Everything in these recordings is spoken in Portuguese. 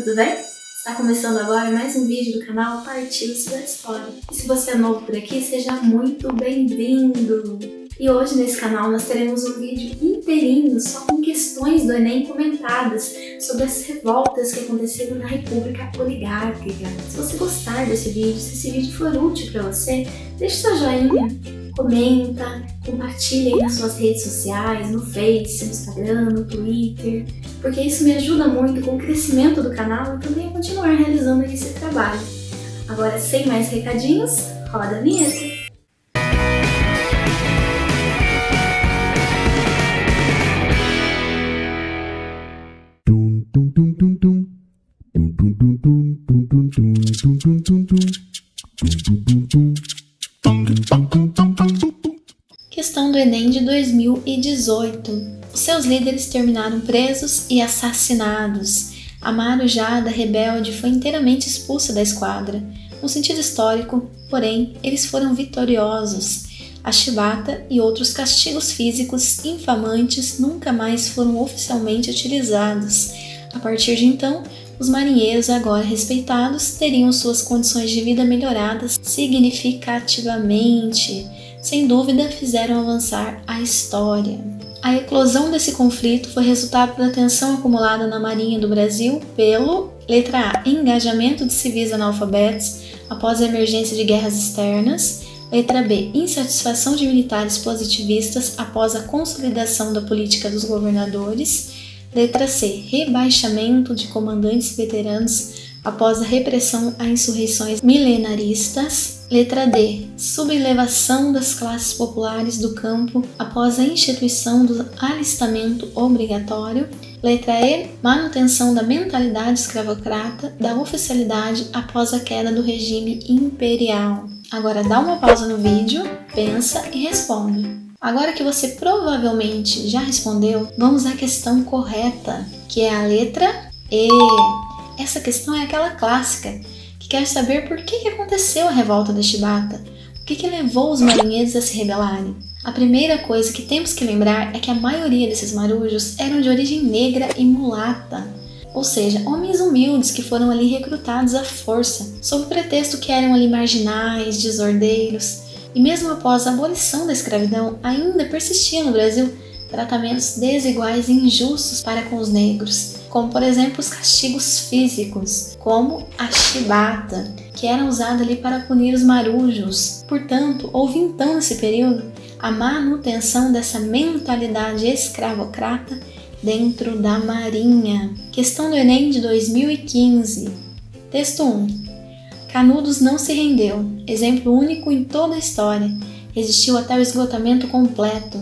tudo bem? Está começando agora mais um vídeo do canal Partiu-se da História. E se você é novo por aqui, seja muito bem-vindo! E hoje nesse canal nós teremos um vídeo inteirinho só com questões do Enem comentadas sobre as revoltas que aconteceram na República Oligárquica. Se você gostar desse vídeo, se esse vídeo for útil para você, deixe seu joinha, comenta, compartilha aí nas suas redes sociais, no Face, no Instagram, no Twitter, porque isso me ajuda muito com o crescimento do canal e também a continuar realizando esse trabalho. Agora, sem mais recadinhos, roda a vinheta! Questão do Enem de 2018. Os seus líderes terminaram presos e assassinados. Amaro Jada, rebelde, foi inteiramente expulsa da esquadra. No sentido histórico, porém, eles foram vitoriosos. A chibata e outros castigos físicos infamantes nunca mais foram oficialmente utilizados. A partir de então, os marinheiros, agora respeitados, teriam suas condições de vida melhoradas significativamente. Sem dúvida, fizeram avançar a história. A eclosão desse conflito foi resultado da tensão acumulada na Marinha do Brasil pelo, letra A, engajamento de civis analfabetos após a emergência de guerras externas, letra B, insatisfação de militares positivistas após a consolidação da política dos governadores, letra C, rebaixamento de comandantes veteranos após a repressão a insurreições milenaristas, letra D, sublevação das classes populares do campo após a instituição do alistamento obrigatório, letra E, manutenção da mentalidade escravocrata da oficialidade após a queda do regime imperial. Agora dá uma pausa no vídeo, pensa e responde. Agora que você provavelmente já respondeu, vamos à questão correta, que é a letra E. Essa questão é aquela clássica, que quer saber por que aconteceu a revolta da chibata, o que levou os marinheiros a se rebelarem. A primeira coisa que temos que lembrar é que a maioria desses marujos eram de origem negra e mulata, ou seja, homens humildes que foram ali recrutados à força, sob o pretexto que eram ali marginais, desordeiros, e mesmo após a abolição da escravidão, ainda persistia no Brasil tratamentos desiguais e injustos para com os negros, como por exemplo os castigos físicos, como a chibata, que era usada ali para punir os marujos. Portanto, houve então nesse período a manutenção dessa mentalidade escravocrata dentro da Marinha. Questão do Enem de 2015. Texto 1. Canudos não se rendeu, exemplo único em toda a história, resistiu até o esgotamento completo,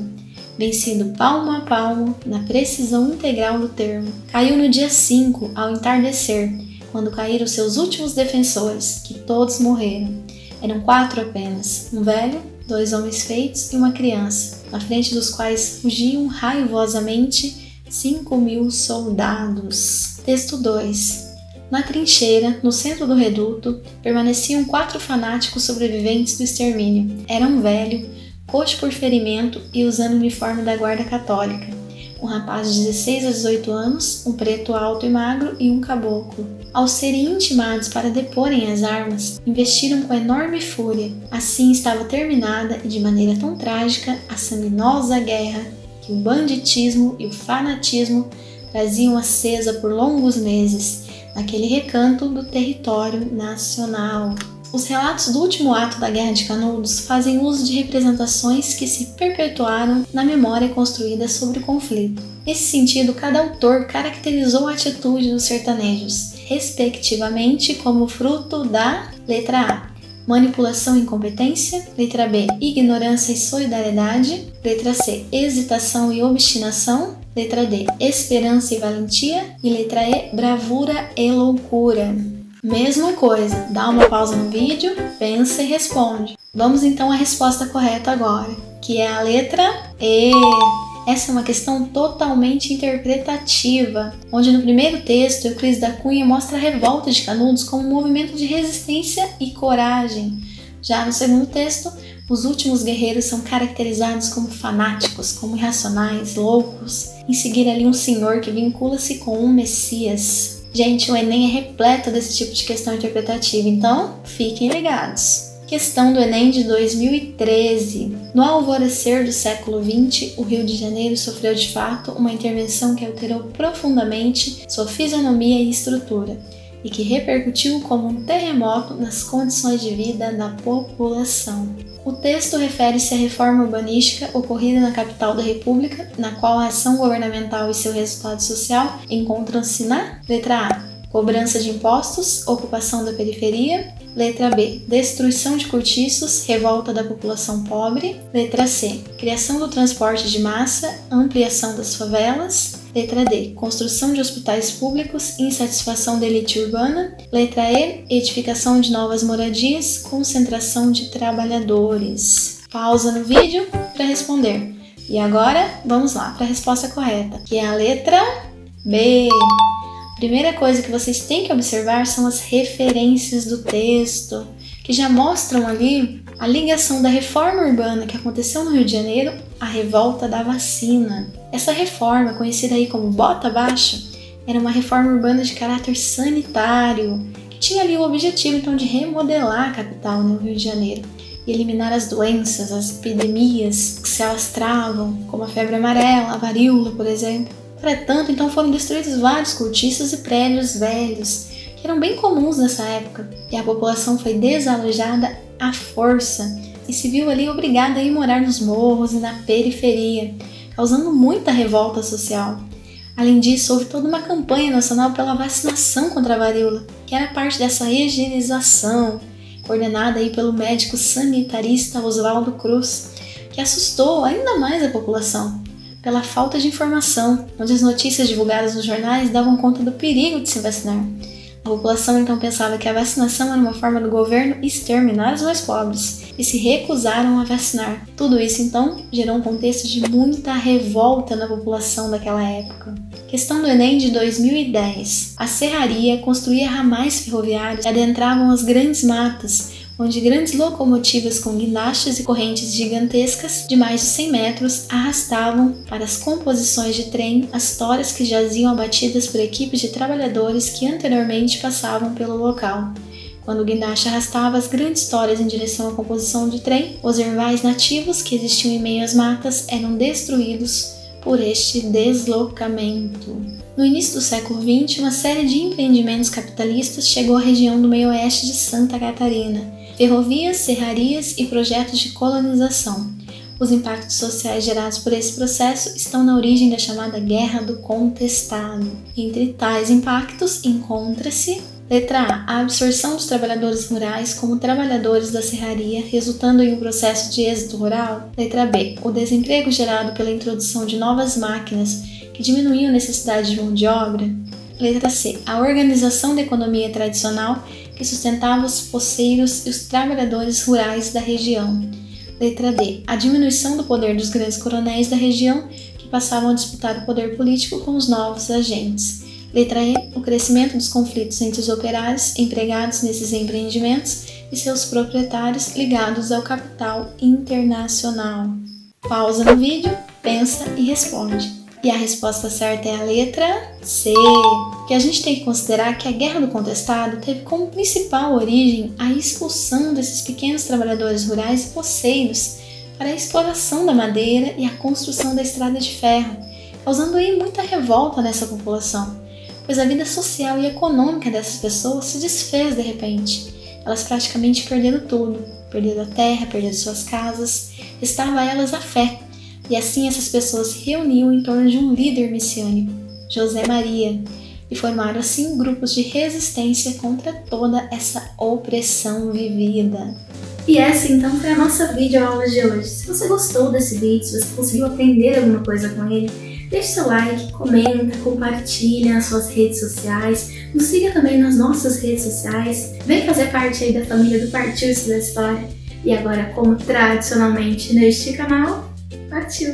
vencido palmo a palmo, na precisão integral do termo. Caiu no dia 5, ao entardecer, quando caíram seus últimos defensores, que todos morreram. Eram 4 apenas, um velho, 2 homens feitos e uma criança, na frente dos quais fugiam raivosamente 5.000 soldados. Texto 2. Na trincheira, no centro do reduto, permaneciam 4 fanáticos sobreviventes do extermínio. Era um velho, coxo por ferimento e usando o uniforme da guarda católica, um rapaz de 16 a 18 anos, um preto alto e magro e um caboclo. Ao serem intimados para deporem as armas, investiram com enorme fúria. Assim estava terminada e de maneira tão trágica a sanguinosa guerra que o banditismo e o fanatismo traziam acesa por longos meses naquele recanto do território nacional. Os relatos do último ato da Guerra de Canudos fazem uso de representações que se perpetuaram na memória construída sobre o conflito. Nesse sentido, cada autor caracterizou a atitude dos sertanejos, respectivamente como fruto da letra A, manipulação e incompetência, letra B, ignorância e solidariedade, letra C, hesitação e obstinação, letra D, esperança e valentia e letra E, bravura e loucura. Mesma coisa, dá uma pausa no vídeo, pensa e responde. Vamos então à resposta correta agora, que é a letra E. Essa é uma questão totalmente interpretativa, onde no primeiro texto Euclides da Cunha mostra a revolta de Canudos como um movimento de resistência e coragem. Já no segundo texto, os últimos guerreiros são caracterizados como fanáticos, como irracionais, loucos, em seguir ali um senhor que vincula-se com um Messias. Gente, o Enem é repleto desse tipo de questão interpretativa, então fiquem ligados. Questão do Enem de 2013. No alvorecer do século XX, o Rio de Janeiro sofreu de fato uma intervenção que alterou profundamente sua fisionomia e estrutura, e que repercutiu como um terremoto nas condições de vida da população. O texto refere-se à reforma urbanística ocorrida na capital da República, na qual a ação governamental e seu resultado social encontram-se na letra A, cobrança de impostos, ocupação da periferia. Letra B, destruição de cortiços, revolta da população pobre. Letra C, criação do transporte de massa, ampliação das favelas. Letra D, construção de hospitais públicos, insatisfação da elite urbana. Letra E, edificação de novas moradias, concentração de trabalhadores. Pausa no vídeo para responder. E agora, vamos lá para a resposta correta, que é a letra B. Primeira coisa que vocês têm que observar são as referências do texto, que já mostram ali a ligação da reforma urbana que aconteceu no Rio de Janeiro à revolta da vacina. Essa reforma, conhecida aí como Bota Baixa, era uma reforma urbana de caráter sanitário, que tinha ali o objetivo então de remodelar a capital, no Rio de Janeiro, e eliminar as doenças, as epidemias que se alastravam, como a febre amarela, a varíola, por exemplo. Entretanto, então foram destruídos vários cortiços e prédios velhos, que eram bem comuns nessa época, e a população foi desalojada à força e se viu ali obrigada a ir morar nos morros e na periferia, causando muita revolta social. Além disso, houve toda uma campanha nacional pela vacinação contra a varíola, que era parte dessa higienização, coordenada aí pelo médico sanitarista Oswaldo Cruz, que assustou ainda mais a população pela falta de informação, onde as notícias divulgadas nos jornais davam conta do perigo de se vacinar. A população então pensava que a vacinação era uma forma do governo exterminar os mais pobres e se recusaram a vacinar. Tudo isso então gerou um contexto de muita revolta na população daquela época. Questão do Enem de 2010. A serraria construía ramais ferroviários que adentravam as grandes matas, onde grandes locomotivas com guinastes e correntes gigantescas de mais de 100 metros arrastavam para as composições de trem as toras que jaziam abatidas por equipes de trabalhadores que anteriormente passavam pelo local. Quando o guindaste arrastava as grandes toras em direção à composição de trem, os ervais nativos que existiam em meio às matas eram destruídos por este deslocamento. No início do século XX, uma série de empreendimentos capitalistas chegou à região do meio-oeste de Santa Catarina, ferrovias, serrarias e projetos de colonização. Os impactos sociais gerados por esse processo estão na origem da chamada Guerra do Contestado. Entre tais impactos encontra-se: letra A, a absorção dos trabalhadores rurais como trabalhadores da serraria, resultando em um processo de êxodo rural. Letra B, o desemprego gerado pela introdução de novas máquinas que diminuíam a necessidade de mão de obra. Letra C, a organização da economia tradicional que sustentava os poceiros e os trabalhadores rurais da região. Letra D, a diminuição do poder dos grandes coronéis da região que passavam a disputar o poder político com os novos agentes. Letra E, o crescimento dos conflitos entre os operários empregados nesses empreendimentos e seus proprietários ligados ao capital internacional. Pausa no vídeo, pensa e responde. E a resposta certa é a letra C, que a gente tem que considerar que a Guerra do Contestado teve como principal origem a expulsão desses pequenos trabalhadores rurais e poceiros para a exploração da madeira e a construção da estrada de ferro, causando aí muita revolta nessa população, pois a vida social e econômica dessas pessoas se desfez de repente. Elas praticamente perderam tudo, perderam a terra, perderam suas casas, restava a elas a fé. E assim essas pessoas se reuniam em torno de um líder messiânico, José Maria, e formaram assim grupos de resistência contra toda essa opressão vivida. E essa então foi a nossa videoaula de hoje. Se você gostou desse vídeo, se você conseguiu aprender alguma coisa com ele, deixe seu like, comenta, compartilha nas suas redes sociais, nos siga também nas nossas redes sociais, vem fazer parte aí da família do Partiu Estudar História. E agora, como tradicionalmente neste canal, partiu!